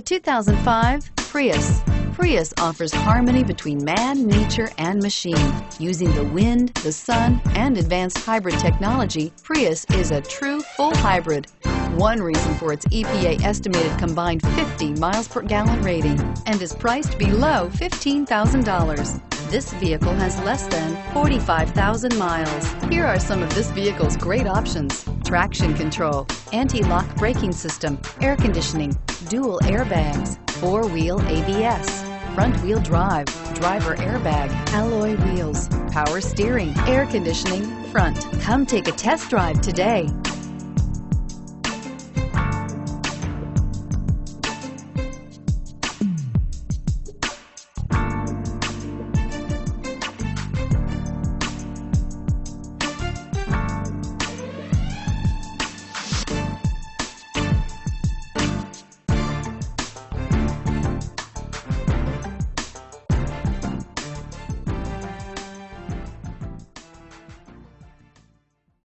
The 2005 Prius. Prius offers harmony between man, nature, and machine. Using the wind, the sun, and advanced hybrid technology, Prius is a true full hybrid. One reason for its EPA estimated combined 50 miles per gallon rating and is priced below $15,000. This vehicle has less than 45,000 miles. Here are some of this vehicle's great options: traction control, anti-lock braking system, air conditioning, dual airbags, four-wheel ABS, front-wheel drive, driver airbag, alloy wheels, power steering, air conditioning, front. Come take a test drive today.